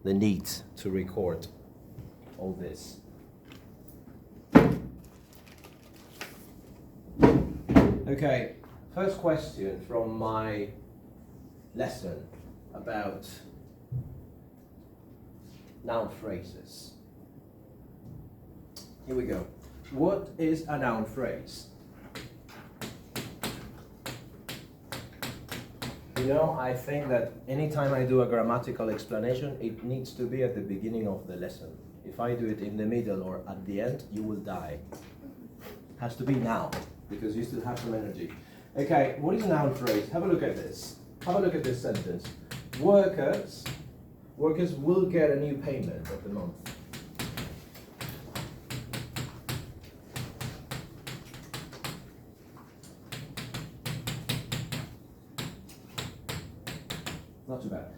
the need to record all this. Okay, first question from my lesson about noun phrases. Here we go. What is a noun phrase? You know, I think that anytime I do a grammatical explanation, it needs to be at the beginning of the lesson. If I do it in the middle or at the end, you will die. It has to be now, because you still have some energy. Okay, what is a noun phrase? Have a look at this. Have a look at this sentence. Workers will get a new payment of the month. Not too bad.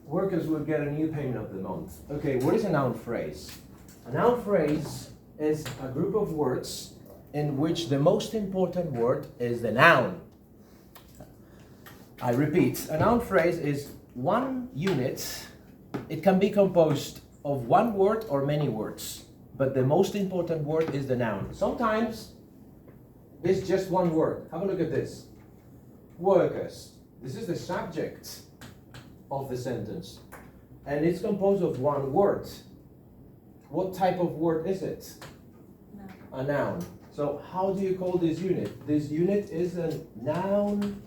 Workers will get a new payment of the month. Okay, what is a noun phrase? A noun phrase is a group of words in which the most important word is the noun. I repeat, a noun phrase is one unit. It can be composed of one word or many words, but the most important word is the noun. Sometimes it's just one word. Have a look at this. Workers. This is the subject of the sentence, and it's composed of one word. What type of word is it? Noun. A noun. So how do you call this unit? This unit is a noun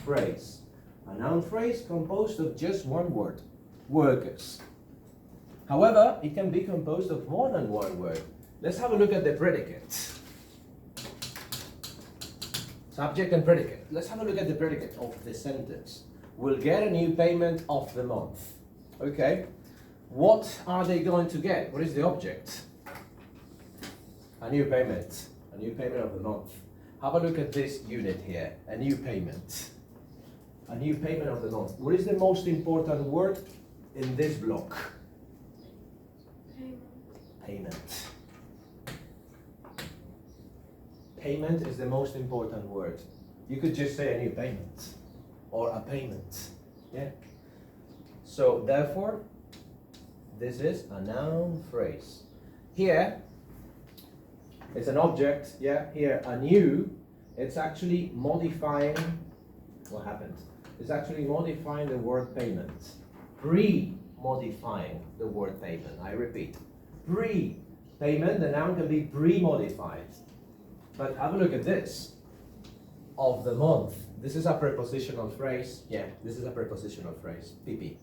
phrase. A noun phrase composed of just one word, workers. However, it can be composed of more than one word. Let's have a look at the predicate. Subject and predicate. Let's have a look at the predicate of the sentence. Will get a new payment of the month. Okay. What are they going to get? What is the object? A new payment. A new payment of the month. Have a look at this unit here. A new payment. A new payment of the month. What is the most important word in this block? Payment. Payment is the most important word. You could just say a new payment or a payment. Yeah. So therefore, this is a noun phrase. Here, it's an object. Yeah. Here, a new. It's actually modifying. What happened? It's actually modifying the word payment. Pre-modifying the word payment. I repeat. Pre-payment, the noun can be pre-modified. But have a look at this. Of the month. This is a prepositional phrase. Yeah, this is a prepositional phrase. PP.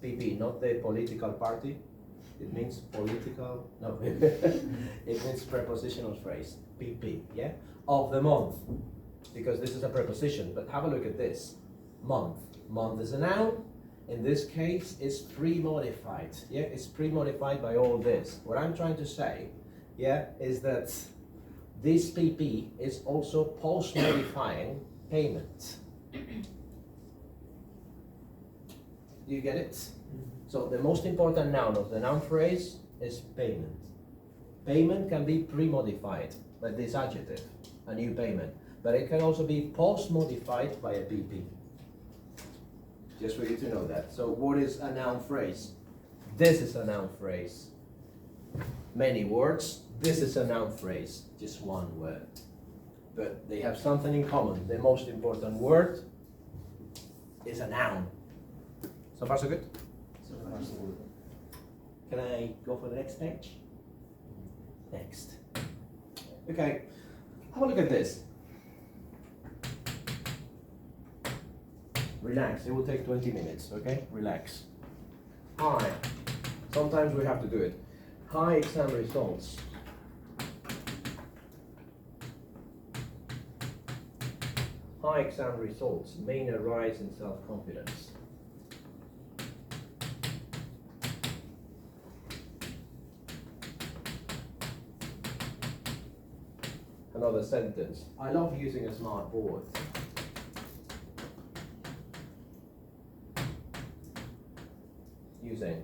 PP, not the political party. It means political. No. It means prepositional phrase. PP. Yeah? Of the month. Because this is a preposition. But have a look at this. Month. Month is a noun. In this case, it's pre-modified. Yeah, it's pre-modified by all this. What I'm trying to say, yeah, is that this PP is also post-modifying payment. Do you get it? So the most important noun of the noun phrase is payment. Payment can be pre-modified by this adjective, a new payment. But it can also be post-modified by a PP. Just for you to know that. So what is a noun phrase? This is a noun phrase. Many words. This is a noun phrase. Just one word. But they have something in common. The most important word is a noun. So far so good? So far so good. Can I go for the next page? Next. Okay. Have a look at this. Relax, it will take 20 minutes, okay? Relax. Hi. Sometimes we have to do it. High exam results. High exam results mean a rise in self-confidence. Another sentence. I love using a smart board. Using.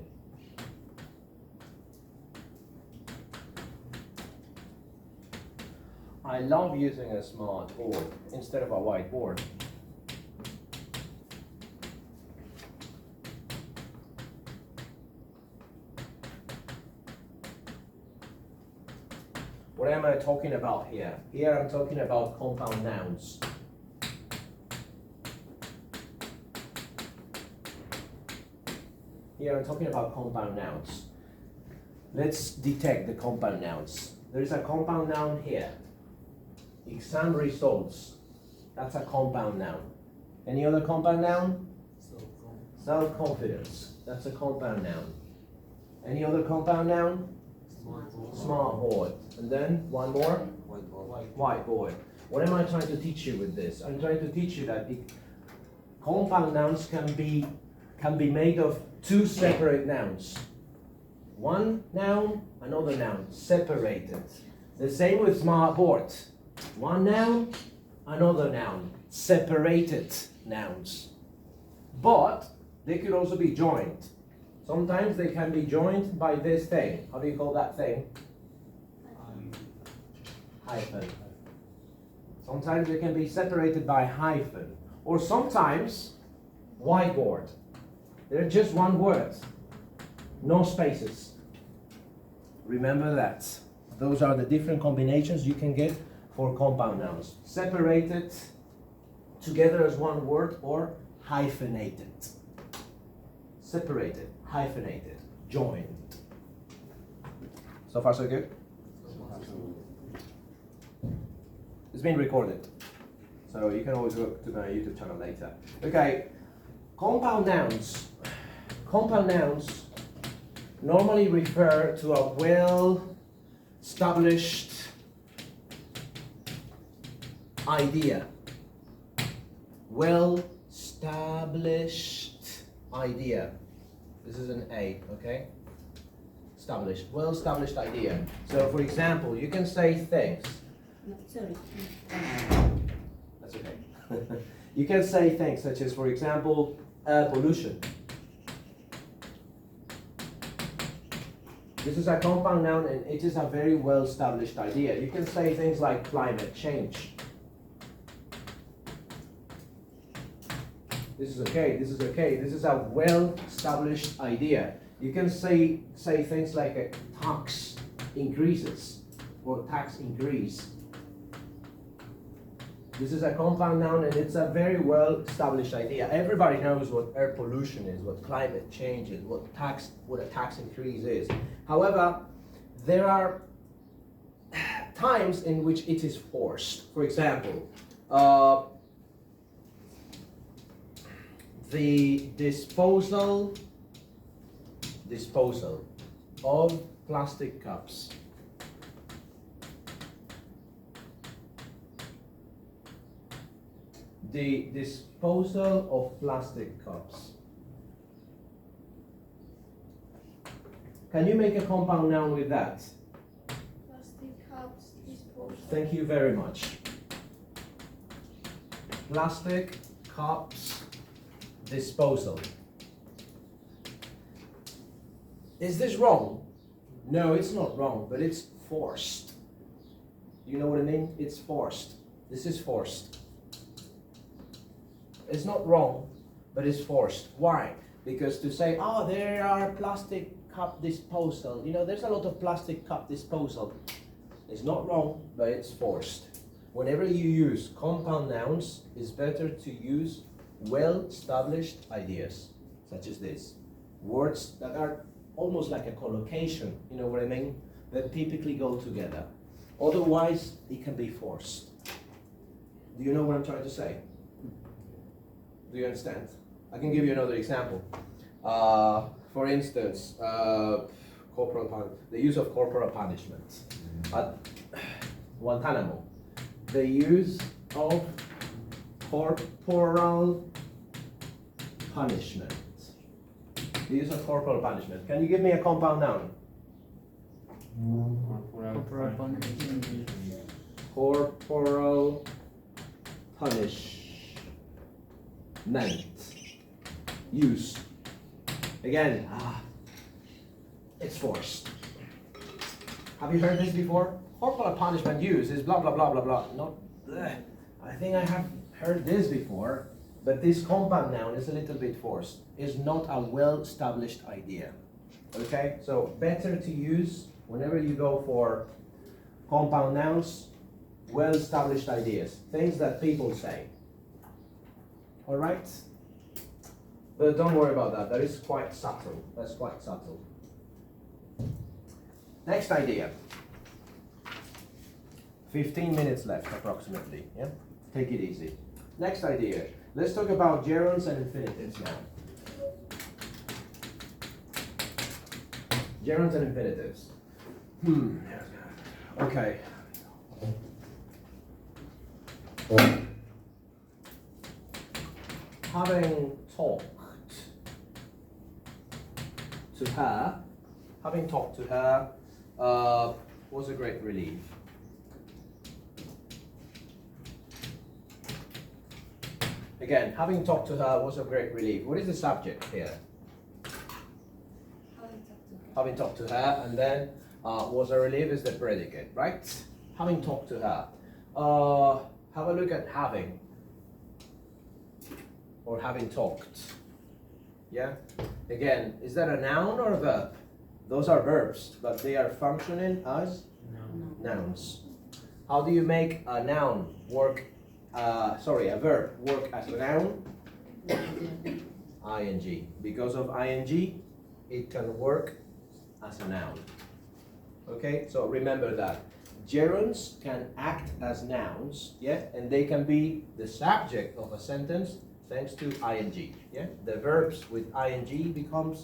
I love using a smart board instead of a whiteboard. What am I talking about here? Here I'm talking about compound nouns. Here I'm talking about compound nouns. Let's detect the compound nouns. There is a compound noun here. Exam results. That's a compound noun. Any other compound noun? Self-confidence. That's a compound noun. Any other compound noun? Smart board. And then one more? Whiteboard. What am I trying to teach you with this? I'm trying to teach you that compound nouns can be made of two separate nouns. One noun, another noun, separated. The same with smart board. One noun, another noun, separated nouns. But they could also be joined. Sometimes they can be joined by this thing. How do you call that thing? Hyphen. Sometimes they can be separated by hyphen. Or sometimes whiteboard. They're just one word. No spaces. Remember that. Those are the different combinations you can get for compound nouns. Separated, together as one word, or hyphenated. Separated, hyphenated, joined. So far so good? It's been recorded. So you can always look to my YouTube channel later. Okay, compound nouns. Compound nouns normally refer to a well-established idea. Well-established idea. This is an A, okay? Established, well-established idea. So for example, you can say things. No, sorry. That's okay. You can say things such as, for example, pollution. This is a compound noun and it is a very well-established idea. You can say things like climate change. This is okay, this is okay. This is a well-established idea. You can say things like a tax increases or tax increase. This is a compound noun and it's a very well-established idea. Everybody knows what air pollution is, what climate change is, what a tax increase is. However, there are times in which it is forced. For example, the disposal of plastic cups. The disposal of plastic cups. Can you make a compound noun with that? Plastic cups disposal. Thank you very much. Plastic cups disposal. Is this wrong? No, it's not wrong, but it's forced. You know what I mean? It's forced. This is forced. It's not wrong, but it's forced. Why? Because to say, oh, there are plastic cup disposal, you know, there's a lot of plastic cup disposal. It's not wrong, but it's forced. Whenever you use compound nouns, it's better to use well-established ideas, such as this. Words that are almost like a collocation, you know what I mean? That typically go together. Otherwise, it can be forced. Do you know what I'm trying to say? Do you understand? I can give you another example. For instance, the use of corporal punishment. At Guantanamo, the use of corporal punishment. The use of corporal punishment. Can you give me a compound noun? Corporal punishment. Corporal punishment. Use. Again, it's forced. Have you heard this before? Corporal punishment use is blah blah blah blah blah. Not. I think I have heard this before, but this compound noun is a little bit forced. It's not a well-established idea. Okay, so better to use whenever you go for compound nouns, well-established ideas, things that people say. All right? But don't worry about that. That is quite subtle. That's quite subtle. Next idea. 15 minutes left, approximately. Yeah? Take it easy. Next idea. Let's talk about gerunds and infinitives now. Gerunds and infinitives. Okay. Having talked to her was a great relief. Again, having talked to her was a great relief. What is the subject here? Having talked to her, and then was a relief is the predicate, right? Having talked to her. Have a look at having. Or having talked. Yeah? Again, is that a noun or a verb? Those are verbs, but they are functioning as nouns. How do you make a noun work, a verb work as a noun? ing. Because of ing, it can work as a noun. Okay, so remember that. Gerunds can act as nouns, yeah, and they can be the subject of a sentence thanks to ing. Yeah, the verbs with ing become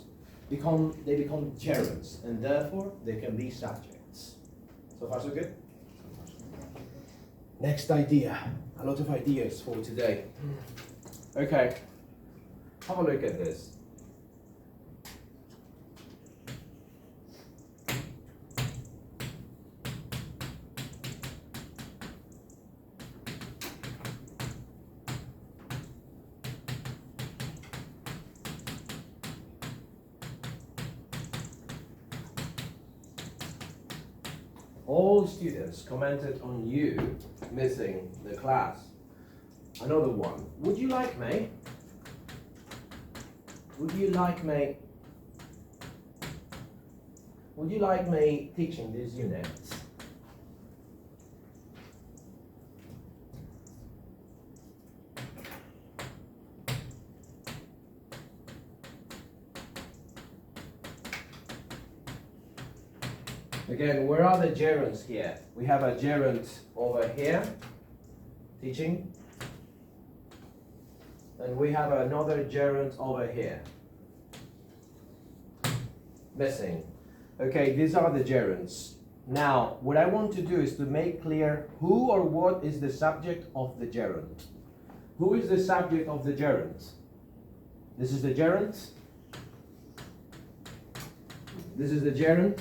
gerunds, and therefore they can be subjects. So far so good. Next idea. A lot of ideas for today. Okay, have a look at this. All students commented on you missing the class. Another one. Would you like me? Would you like me? Would you like me teaching these units? Again, where are the gerunds here? We have a gerund over here, teaching. And we have another gerund over here, missing. Okay, these are the gerunds. Now, what I want to do is to make clear who or what is the subject of the gerund. Who is the subject of the gerund? This is the gerund. This is the gerund.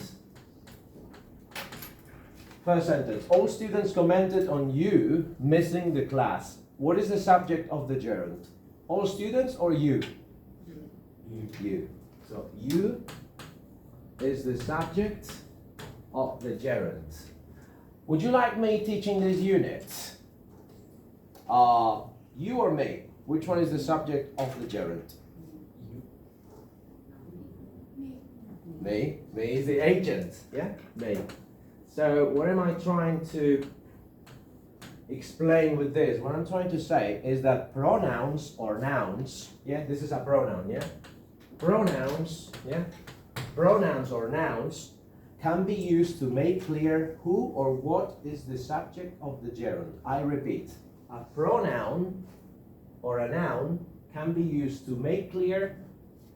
First sentence. All students commented on you missing the class. What is the subject of the gerund? All students or you? You. So you is the subject of the gerund. Would you like me teaching this unit? You or me? Which one is the subject of the gerund? Me. Me is the agent. Yeah? Me. So what am I trying to explain with this? What I'm trying to say is that pronouns or nouns, yeah, this is a pronoun, yeah? Pronouns, yeah? Pronouns or nouns can be used to make clear who or what is the subject of the gerund. I repeat, a pronoun or a noun can be used to make clear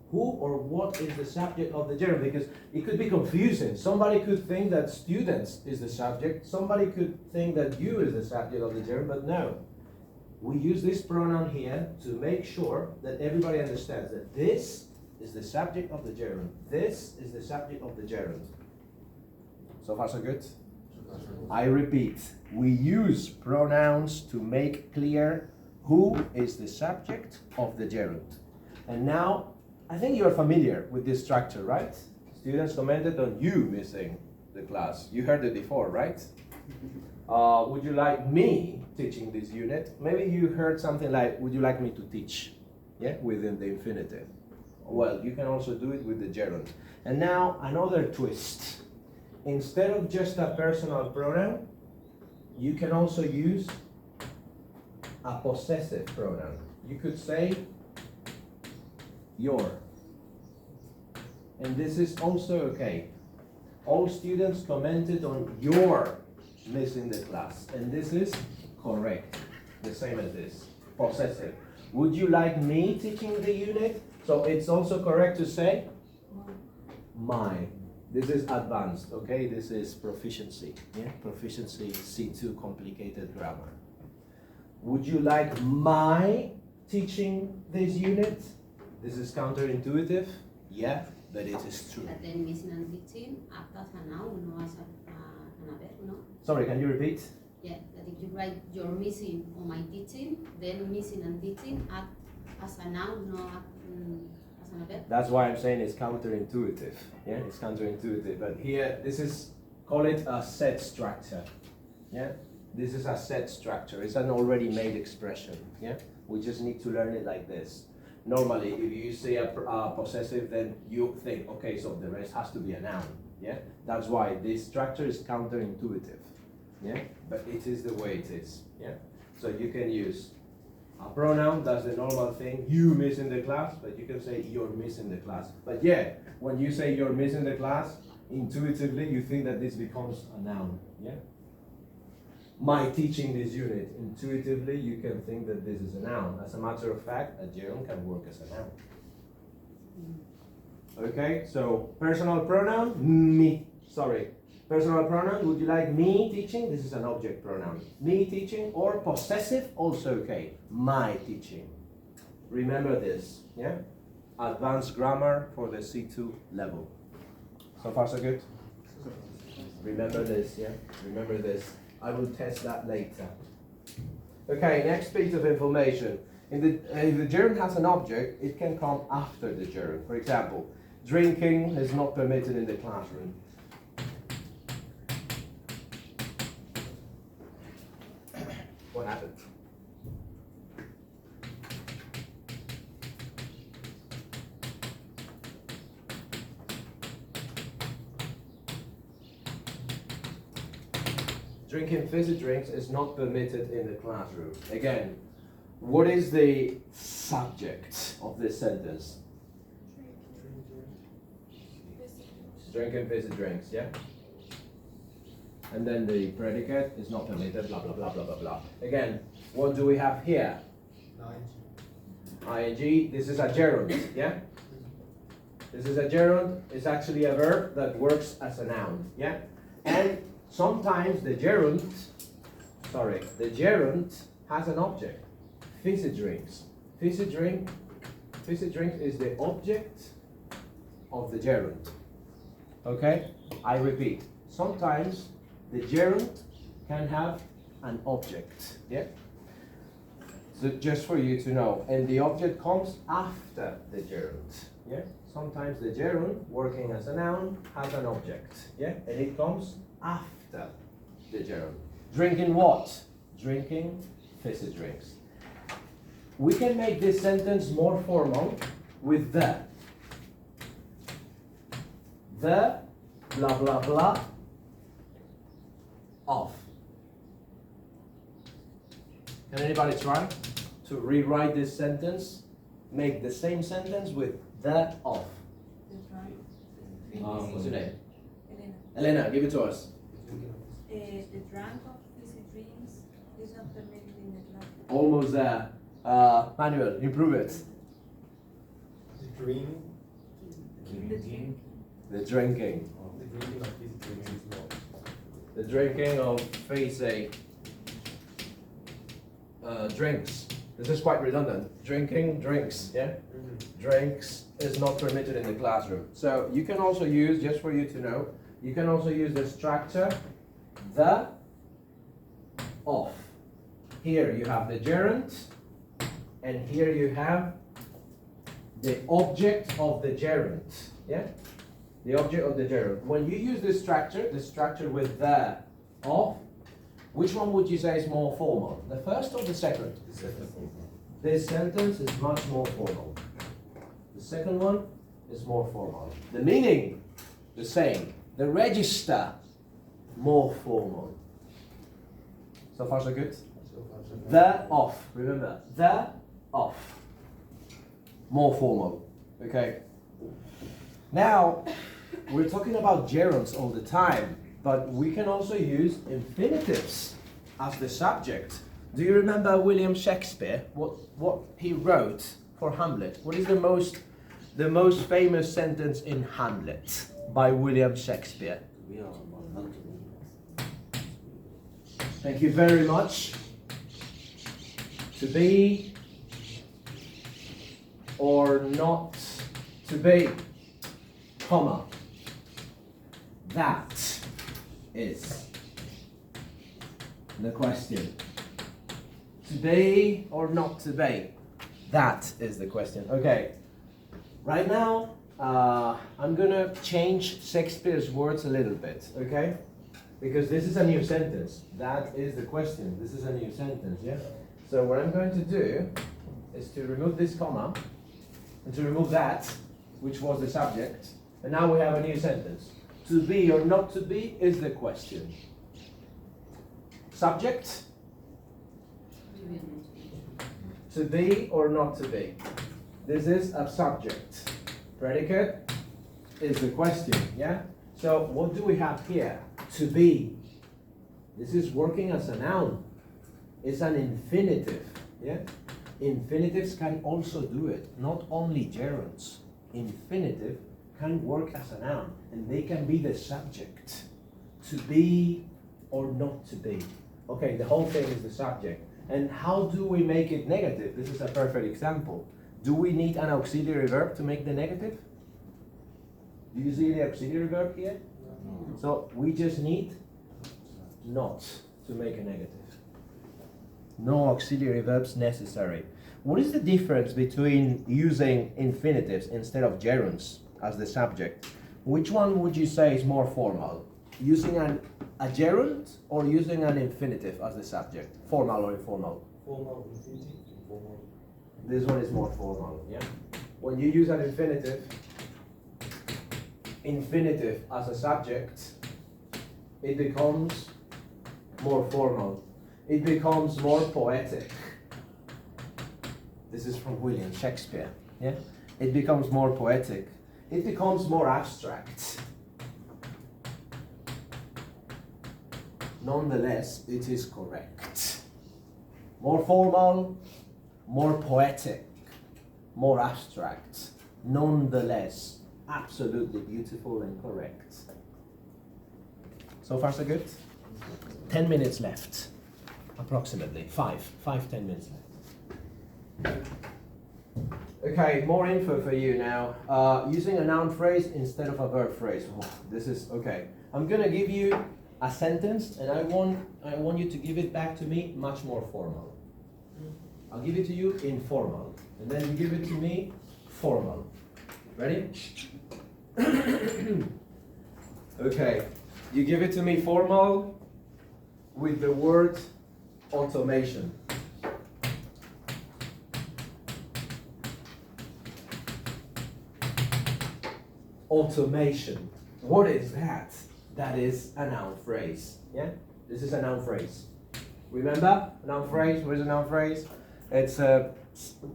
who or what is the subject of the gerund, because it could be confusing. Somebody could think that students is the subject, somebody could think that you is the subject of the gerund, but no. We use this pronoun here to make sure that everybody understands that this is the subject of the gerund. This is the subject of the gerund. So far so good? I repeat, we use pronouns to make clear who is the subject of the gerund. And now, I think you are familiar with this structure, right? Students commented on you missing the class. You heard it before, right? Would you like me teaching this unit? Maybe you heard something like, would you like me to teach? Yeah, within the infinitive. Well, you can also do it with the gerund. And now another twist. instead of just a personal pronoun, you can also use a possessive pronoun. You could say your. And this is also okay. All students commented on your missing the class. And this is correct. The same as this. Possessive. Would you like me teaching the unit? So it's also correct to say my. This is advanced, okay? This is proficiency. Yeah? Proficiency C2 complicated grammar. Would you like my teaching this unit? This is counterintuitive. Yeah, but it is true. But then missing and teaching act as a noun, no as an adverb, no? Sorry, can you repeat? Yeah, that if you write you're missing on my teaching, then missing and teaching act as a noun, no as an adverb. That's why I'm saying it's counterintuitive. Yeah, it's counterintuitive. But here, this is, call it a set structure. Yeah, this is a set structure. It's an already made expression. Yeah, we just need to learn it like this. Normally, if you say a possessive, then you think, okay, so the rest has to be a noun. Yeah, that's why this structure is counterintuitive. Yeah, but it is the way it is. Yeah, so you can use a pronoun, that's the normal thing, you missing the class, but you can say you're missing the class. But yeah, when you say you're missing the class, intuitively you think that this becomes a noun. Yeah. My teaching this unit, intuitively you can think that this is a noun. As a matter of fact, a gerund can work as a noun. Okay, so personal pronoun, me. Sorry, personal pronoun, would you like me teaching? This is an object pronoun. Me teaching, or possessive, also okay. My teaching. Remember this, yeah? Advanced grammar for the C2 level. So far so good? Remember this, yeah? Remember this. I will test that later. Okay, next piece of information. If the gerund has an object, it can come after the gerund. For example, drinking is not permitted in the classroom. What happened? Drinking fizzy drinks is not permitted in the classroom. Again, what is the subject of this sentence? Drinking fizzy drinks, yeah? And then the predicate is not permitted, blah, blah, blah, blah, blah, blah. Again, what do we have here? ing, this is a gerund, yeah? This is a gerund, it's actually a verb that works as a noun, yeah? And sometimes the gerund has an object. Fizzy drinks. Fizzy drink is the object of the gerund. Okay? I repeat. Sometimes the gerund can have an object. Yeah? So just for you to know. And the object comes after the gerund. Yeah? Sometimes the gerund, working as a noun, has an object. Yeah? And it comes after the gerund. Drinking what? Drinking fizzy drinks. We can make this sentence more formal with the. The blah blah blah of. Can anybody try to rewrite this sentence? Make the same sentence with the of. What's your name? Elena, give it to us. The drunk of fizzy drinks is not permitted in the class. Almost there. Manuel, improve it. The drinking. The drinking. The drinking of fizzy drinks is not. The drinking of fizzy drinks. This is quite redundant. Drinking drinks, yeah? Drinks is not permitted in the classroom. So you can also use, just for you to know, you can also use the structure the of. Here you have the gerund, and here you have the object of the gerund. Yeah? The object of the gerund. When you use this structure with the of, which one would you say is more formal? The first or the second? The second. This sentence is much more formal. The second one is more formal. The meaning, the same. The register more formal. So far so good? So far, so good. The off, remember, the off. More formal, okay? Now, we're talking about gerunds all the time, but we can also use infinitives as the subject. Do you remember William Shakespeare? What he wrote for Hamlet? What is the most famous sentence in Hamlet by William Shakespeare? Thank you very much. To be or not to be, comma. That is the question. To be or not to be? That is the question. Okay. Right now, I'm gonna change Shakespeare's words a little bit, okay? Because this is a new sentence. That is the question. This is a new sentence, yeah? So what I'm going to do is to remove this comma and to remove that, which was the subject. And now we have a new sentence. To be or not to be is the question. Subject, to be or not to be. This is a subject. Predicate is the question, yeah? So what do we have here? To be. This is working as a noun. It's an infinitive, yeah? Infinitives can also do it, not only gerunds. Infinitive can work as a noun, and they can be the subject. To be or not to be. Okay, the whole thing is the subject. And how do we make it negative? This is a perfect example. Do we need an auxiliary verb to make the negative? Do you see the auxiliary verb here? So we just need not to make a negative. No auxiliary verbs necessary. What is the difference between using infinitives instead of gerunds as the subject? Which one would you say is more formal? Using a gerund or using an infinitive as the subject? Formal or informal? Formal, infinitive, informal. This one is more formal, yeah? When you use an infinitive as a subject, it becomes more formal. It becomes more poetic. This is from William Shakespeare, yeah? It becomes more poetic. It becomes more abstract. Nonetheless, it is correct. More formal, more poetic, more abstract. Nonetheless, absolutely beautiful and correct. So far, so good? 10 minutes left, approximately. 10 minutes left. Okay, more info for you now. Using a noun phrase instead of a verb phrase. Oh, this is okay. I'm gonna give you a sentence, and I want you to give it back to me much more formal. I'll give it to you informal, and then you give it to me formal. Ready? Okay, you give it to me formal with the word automation. Automation. What is that? That is a noun phrase. Yeah? This is a noun phrase. Remember? A noun phrase. What is a noun phrase? It's a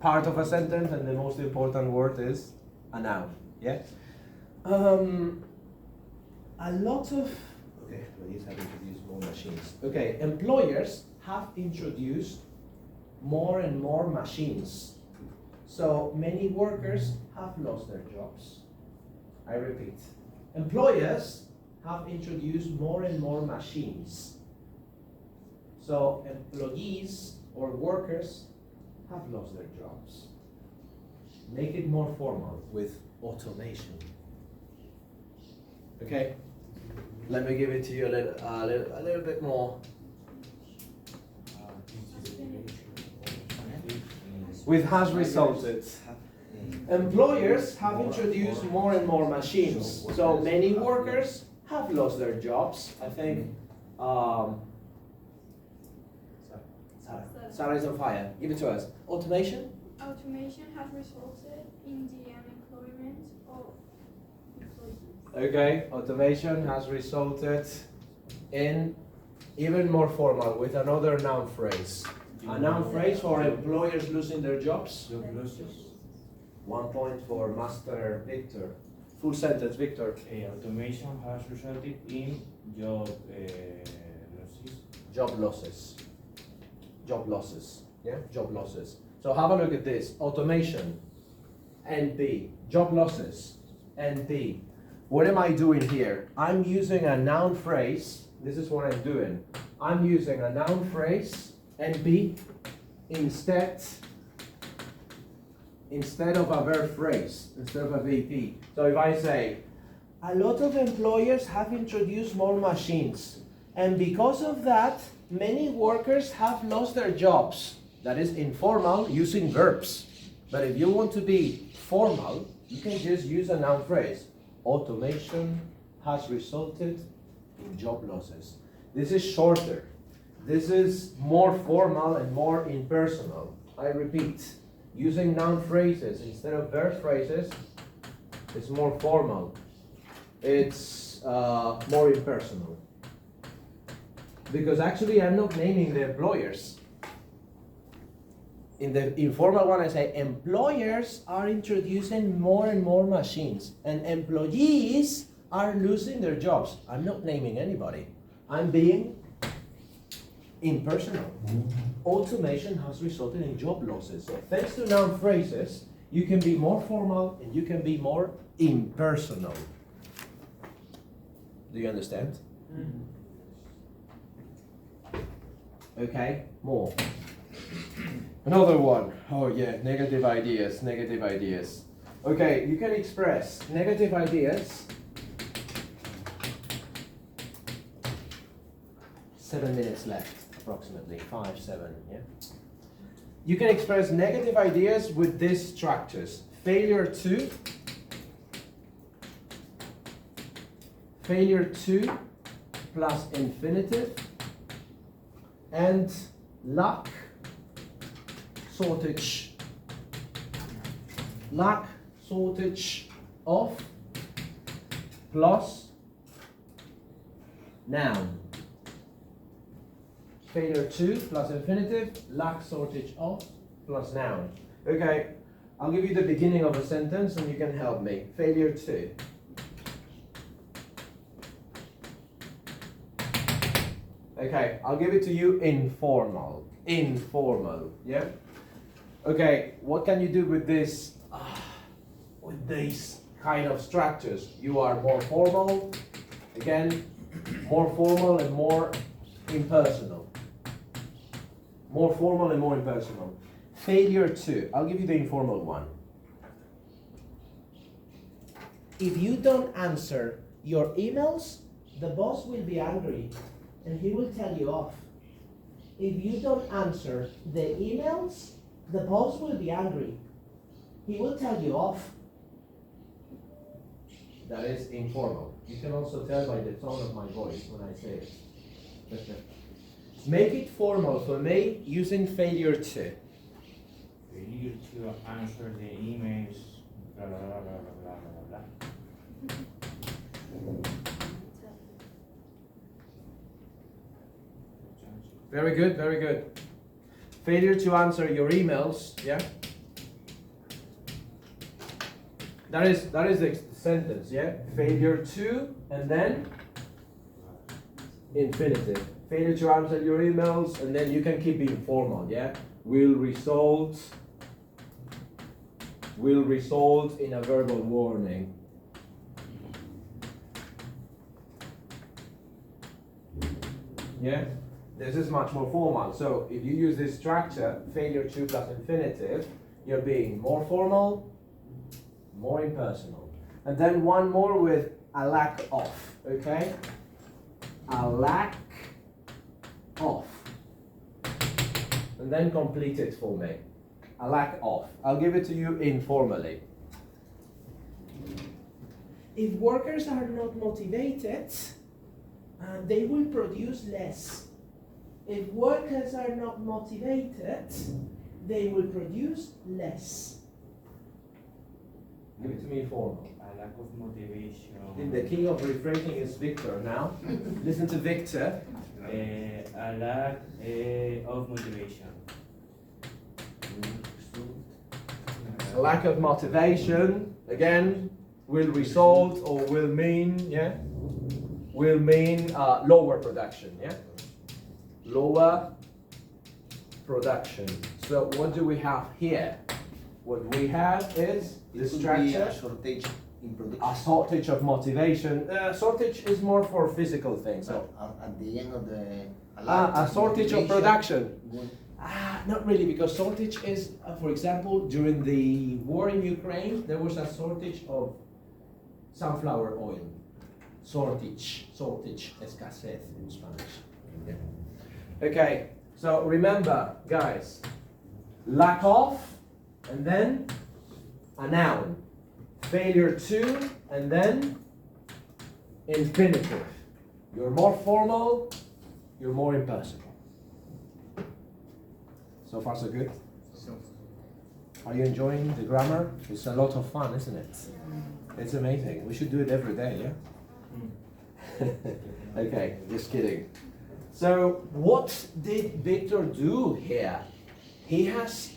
part of a sentence, and the most important word is a noun. Yeah? A lot of employees have introduced more machines. Okay, employers have introduced more and more machines. So many workers have lost their jobs. I repeat, employers have introduced more and more machines. So employees or workers have lost their jobs. Make it more formal with automation. Okay, let me give it to you a little bit more. With has resulted. Employers have introduced more and more machines. So many workers have lost their jobs. I think Sarah is on fire. Give it to us. Automation? Automation has resulted in the unemployment of employees. Okay, automation has resulted in even more formal with another noun phrase. A noun phrase for employers losing their jobs. Job losses. 1 point for Master Victor. Full sentence, Victor. Automation has resulted in job losses. Job losses. Job losses. Yeah, job losses. So have a look at this. Automation. NP. Job losses. NP. What am I doing here? I'm using a noun phrase. This is what I'm doing. I'm using a noun phrase, NP, instead of a verb phrase, instead of a VP. So if I say, a lot of employers have introduced more machines, and because of that, many workers have lost their jobs. That is informal, using verbs. But if you want to be formal, you can just use a noun phrase. Automation has resulted in job losses. This is shorter. This is more formal and more impersonal. I repeat, using noun phrases instead of verb phrases is more formal. It's more impersonal. Because actually I'm not naming the employers. In the informal one I say employers are introducing more and more machines and employees are losing their jobs. I'm not naming anybody. I'm being impersonal. Automation has resulted in job losses. So thanks to noun phrases, you can be more formal and you can be more impersonal. Do you understand? Okay, more. Another one. Oh yeah, negative ideas, negative ideas. Okay, you can express negative ideas. 7 minutes left, approximately, 5, 7, yeah? You can express negative ideas with these structures. Failure to plus infinitive, and lack, shortage of, plus noun. Failure to plus infinitive, lack, shortage of, plus noun. Okay, I'll give you the beginning of a sentence and you can help me. Failure to. Okay, I'll give it to you informal. Informal, yeah? Okay, what can you do with this? With these kind of structures? You are more formal, again, more formal and more impersonal. More formal and more impersonal. Failure to. I'll give you the informal one. If you don't answer your emails, the boss will be angry and he will tell you off. If you don't answer the emails, the boss will be angry. He will tell you off. That is informal. You can also tell by the tone of my voice when I say it. Make it formal for me using failure to. Failure to answer the emails, blah, blah, blah, blah, blah, blah, blah. Very good, very good. Failure to answer your emails, yeah? That is the sentence, yeah? Failure to, and then infinitive. Failure to answer your emails, and then you can keep it informal, yeah? Will result in a verbal warning. Yeah? This is much more formal. So if you use this structure, failure to plus infinitive, you're being more formal, more impersonal. And then one more with a lack of, okay? A lack of. And then complete it for me. A lack of. I'll give it to you informally. If workers are not motivated, they will produce less. If workers are not motivated, they will produce less. Give it to me formal. A lack of motivation motivation. The king of rephrasing is Victor now. Listen to Victor. A lack of motivation. Lack of motivation, again, will result or will mean, yeah? Will mean lower production, yeah? Lower production. So what do we have here? What we have is the structure. A shortage in production. A shortage of motivation. Shortage is more for physical things. So At the end of the a shortage of motivation, production. good. Not really, because shortage is, for example, during the war in Ukraine, there was a shortage of sunflower oil. Shortage, escasez in Spanish. Yeah. Okay, so remember, guys, lack of, and then a noun. Failure to, and then infinitive. You're more formal, you're more impersonal. So far, so good? Are you enjoying the grammar? It's a lot of fun, isn't it? It's amazing. We should do it every day, yeah? Okay, just kidding. So, what did Victor do here? He has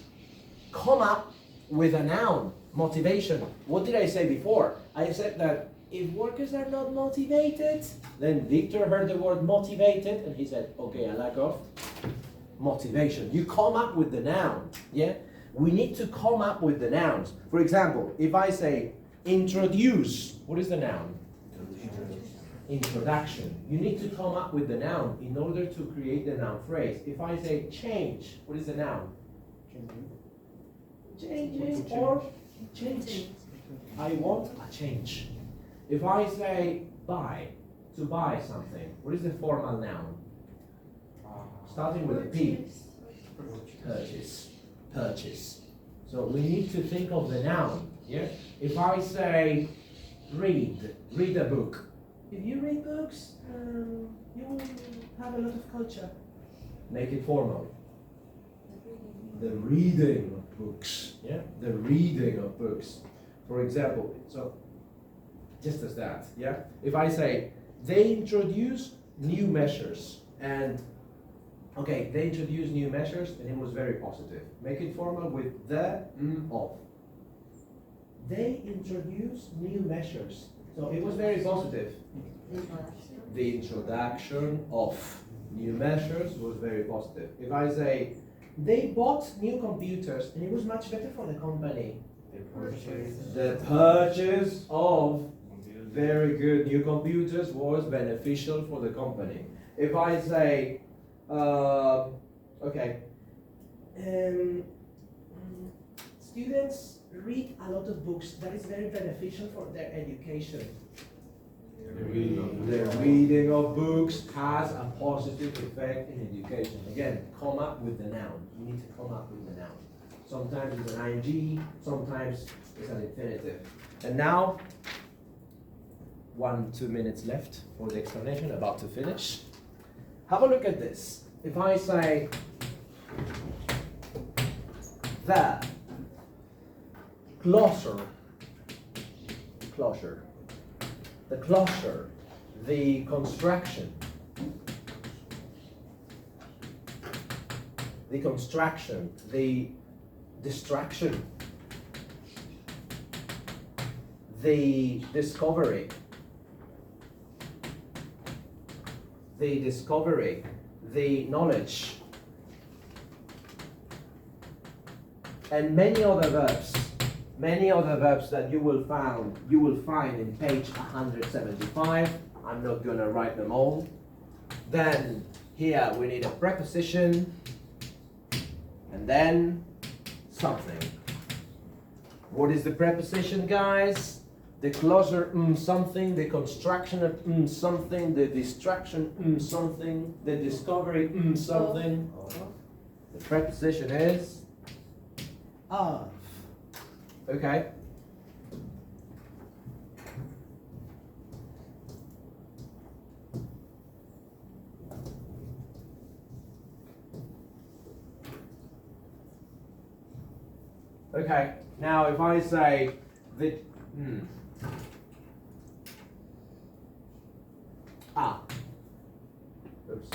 come up with a noun, motivation. What did I say before? I said that if workers are not motivated, then Victor heard the word motivated and he said, okay, a lack of motivation. You come up with the noun, yeah? We need to come up with the nouns. For example, if I say introduce, what is the noun? Introduction. You need to come up with the noun in order to create the noun phrase. If I say change, what is the noun? Changes or change. I want a change. If I say buy, to buy something, what is the formal noun? Starting with a P. Purchase. Purchase. So we need to think of the noun. Yeah? If I say read a book. If you read books, you will have a lot of culture. Make it formal. The reading of books. Yeah? The reading of books. For example, so just as that, yeah? If I say they introduce new measures and okay, they introduced new measures and it was very positive. Make it formal with the of. They introduced new measures. So it was very positive. The introduction of new measures was very positive. If I say, they bought new computers and it was much better for the company. The purchase of very good new computers was beneficial for the company. If I say, okay, students read a lot of books. That is very beneficial for their education. The reading of books has a positive effect in education. Again, come up with the noun. You need to come up with the noun. Sometimes it's an ing, sometimes it's an infinitive. And now, 1-2 minutes left for the explanation, about to finish. Have a look at this. If I say the closure, the closure, the construction, the construction, the distraction, the discovery, the knowledge, and many other verbs that you will find in page 175. I'm not gonna write them all. Then here we need a preposition and then something. What is the preposition, guys? The closure something, the construction of something, the distraction something, the discovery something. The preposition is of. Okay. Okay. Now, if I say that Oops.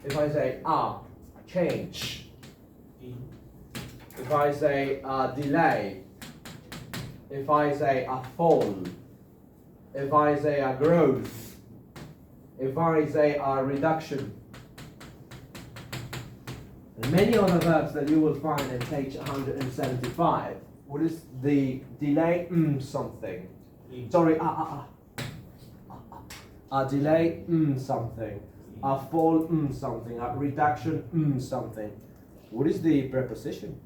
If I say change. If I say delay. If I say fall. If I say growth. If I say reduction. And many other verbs that you will find in page 175. What is the delay? Something. Sorry, delay, something. Fall, something. Reduction, something. What is the preposition?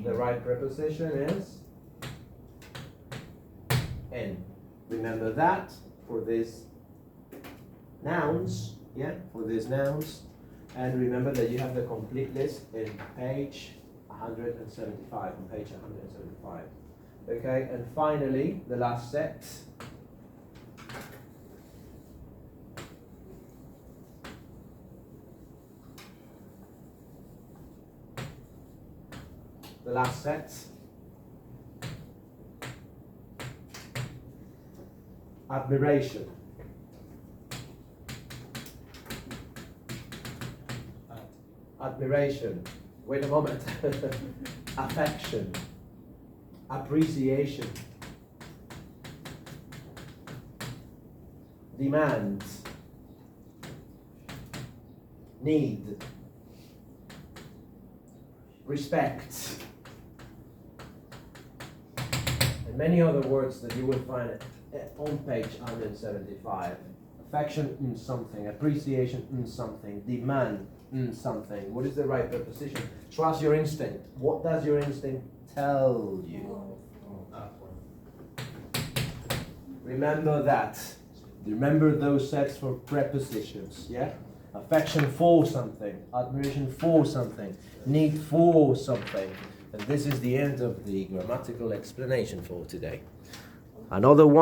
The right preposition is in. Remember that for these nouns, for these nouns. And remember that you have the complete list in page 175, on page 175. Okay, and finally, the last set. The last set. Admiration. Admiration. Wait a moment. Affection. Appreciation. Demand. Need. Respect. And many other words that you will find on page 175. Affection, something. Appreciation, something. Demand, something. What is the right preposition? Trust your instinct. What does your instinct tell you? Remember that. Remember those sets for prepositions, Affection for something, admiration for something, need for something. And this is the end of the grammatical explanation for today. Another one.